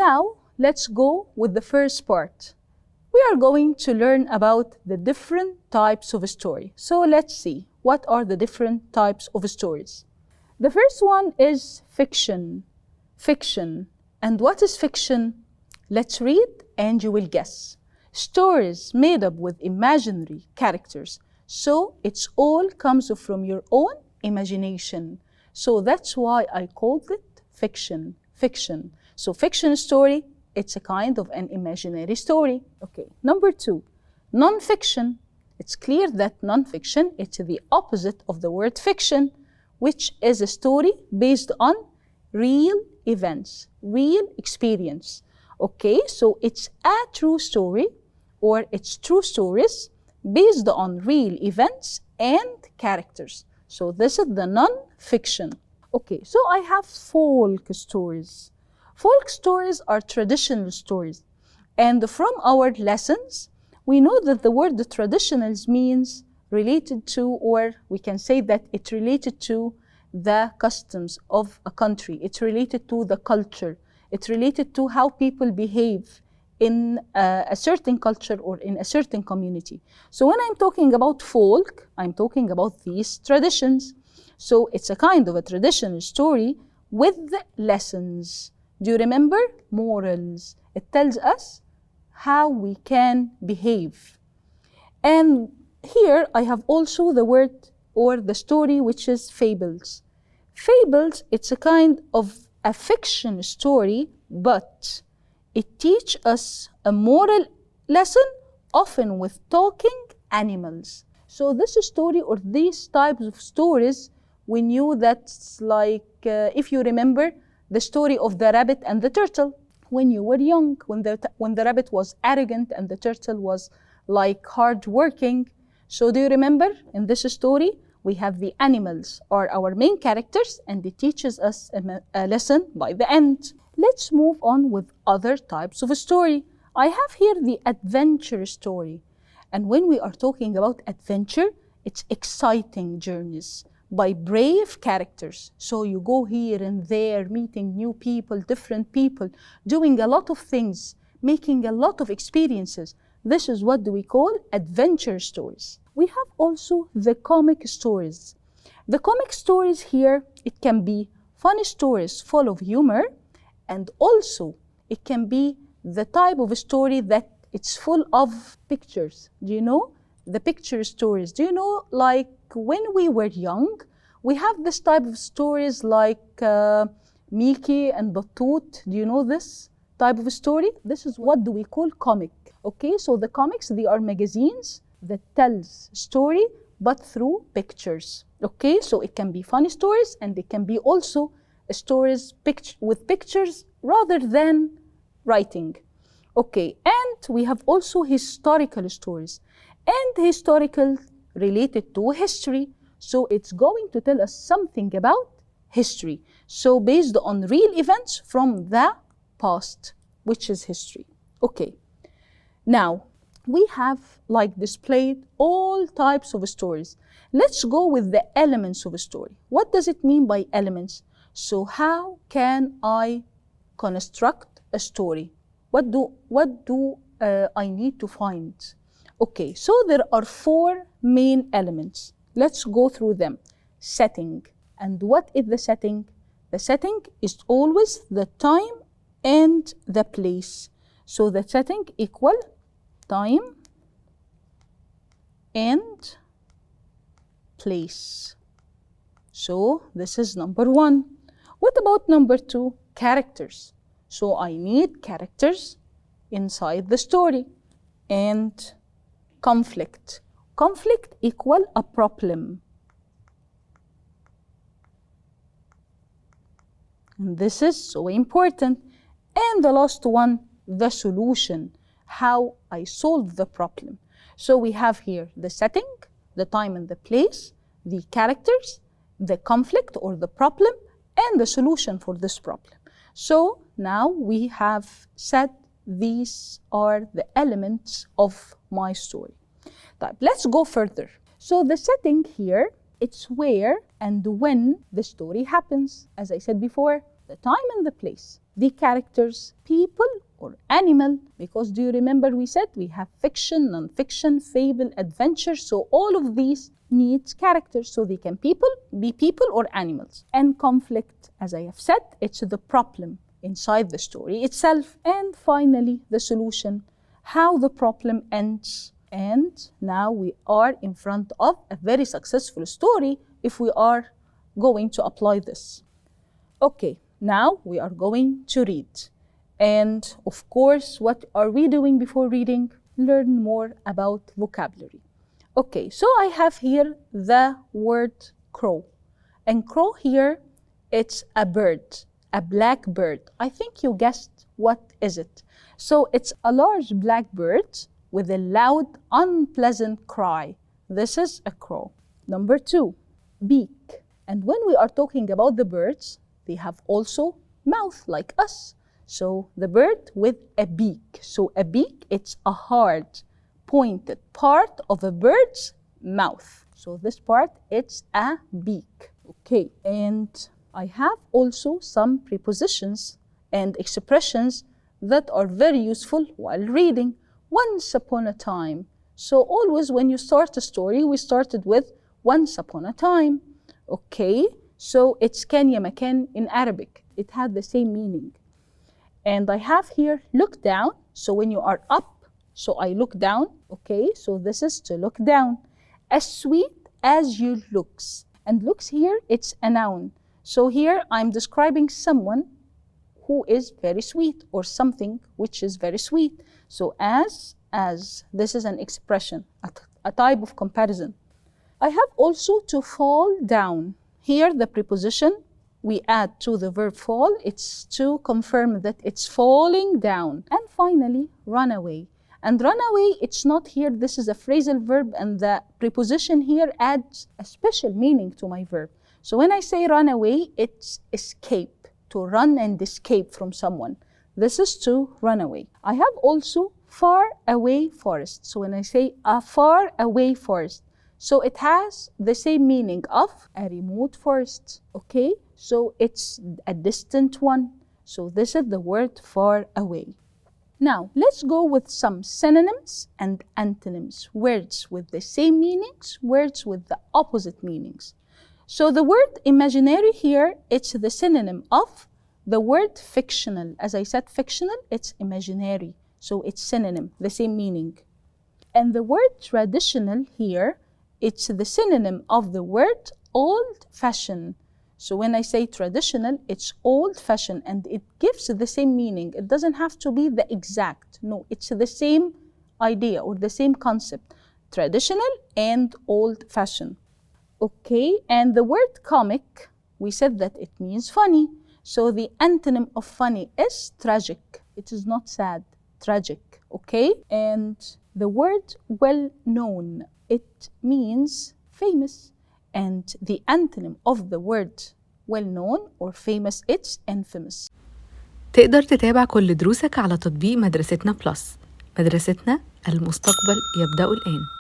Now, let's go with the first part. We are going to learn about the different types of story. So let's see, what are the different types of stories? The first one is fiction. Fiction. And what is fiction? Let's read and you will guess. Stories made up with imaginary characters. So it's all comes from your own imagination. So that's why I called it fiction. Fiction. So fiction story, it's a kind of an imaginary story. Okay. Number two, non-fiction. It's clear that non-fiction, it's the opposite of the word fiction, which is a story based on real events, real experience. Okay, so it's a true story or it's true stories based on real events and characters. So this is the non-fiction. Okay, so I have folk stories. Folk stories are traditional stories. And from our lessons, we know that the word traditionals means related to, or we can say that it related to the customs of a country. It's related to the culture. It's related to how people behave in a certain culture or in a certain community. So when I'm talking about folk, I'm talking about these traditions. So it's a kind of a traditional story with lessons. Do you remember? Morals. It tells us how we can behave. And here I have also the word or the story which is fables. Fables, it's a kind of a fiction story, but it teaches us a moral lesson, often with talking animals. So this story or these types of stories, we knew that's like, if you remember, the story of the rabbit and the turtle. When you were young, when the rabbit was arrogant and the turtle was like hard-working. So do you remember in this story? We have the animals are our main characters and it teaches us a lesson by the end. Let's move on with other types of story. I have here the adventure story. And when we are talking about adventure, it's exciting journeys by brave characters. So you go here and there, meeting new people, different people, doing a lot of things, making a lot of experiences. This is what do we call adventure stories. We have also the comic stories. The comic stories here, it can be funny stories full of humor, and also it can be the type of a story that it's full of pictures. Do you know? The picture stories. Do you know, like when we were young, we have this type of stories like Mickey and Batut. Do you know this type of story? This is what do we call comic. Okay, so the comics, they are magazines that tells story but through pictures. Okay, so it can be funny stories and it can be also stories with pictures rather than writing. Okay, and we have also historical stories and historical related to history. So it's going to tell us something about history. So based on real events from the past, which is history. Okay, now we have like displayed all types of stories. Let's go with the elements of a story. What does it mean by elements? So how can I construct a story? What do I need to find? Okay, so there are four main elements. Let's go through them. Setting. And what is the setting? The setting is always the time and the place. So the setting equal time and place. So this is number one. What about number two? Characters. So I need characters inside the story. And conflict. Conflict equal a problem. And this is so important. And the last one, the solution. How I solve the problem. So we have here the setting, the time and the place, the characters, the conflict or the problem, and the solution for this problem. So now we have said these are the elements of my story. Let's go further. So the setting here, it's where and when the story happens. As I said before, the time and the place, the characters, people or animal, because do you remember we said we have fiction, non-fiction, fable, adventure, so all of these needs characters, so they can be people or animals. And conflict, as I have said, it's the problem inside the story itself. And finally, the solution, how the problem ends. And now we are in front of a very successful story if we are going to apply this. Okay, now we are going to read. And of course, what are we doing before reading? Learn more about vocabulary. Okay, so I have here the word crow. And crow here, it's a bird, a black bird. I think you guessed what is it. So it's a large black bird with a loud, unpleasant cry. This is a crow. Number 2, beak. And when we are talking about the birds, they have also mouth like us. So the bird with a beak. So a beak, it's a hard, pointed part of a bird's mouth. So this part, it's a beak. Okay, and I have also some prepositions and expressions that are very useful while reading. Once upon a time. So always when you start a story, we started with once upon a time. Okay, so it's كان يا مكان in Arabic. It had the same meaning. And I have here look down. So when you are up, so I look down. Okay, so this is to look down. As sweet as you looks. And looks here, it's a noun. So here I'm describing someone who is very sweet or something which is very sweet. So as, this is an expression, a type of comparison. I have also to fall down. Here the preposition we add to the verb fall, it's to confirm that it's falling down. And finally, run away. And run away, it's not here, this is a phrasal verb, and the preposition here adds a special meaning to my verb. So when I say run away, it's escape, to run and escape from someone. This is to run away. I have also far away forest. So when I say a far away forest, so it has the same meaning of a remote forest, okay? So it's a distant one. So this is the word far away. Now, let's go with some synonyms and antonyms, words with the same meanings, words with the opposite meanings. So the word imaginary here, it's the synonym of the word fictional. As I said, fictional, it's imaginary. So it's synonym, the same meaning. And the word traditional here, it's the synonym of the word old-fashioned. So when I say traditional, it's old-fashioned and it gives the same meaning. It doesn't have to be the exact. No, it's the same idea or the same concept. Traditional and old-fashioned. Okay, and the word comic, we said that it means funny. So the antonym of funny is tragic. It is not sad, tragic, okay? And the word well-known, it means famous. And the antonym of the word well-known or famous, it's infamous. تقدر تتابع كل دروسك على تطبيق مدرستنا بلس. مدرستنا، المستقبل يبدأ الآن.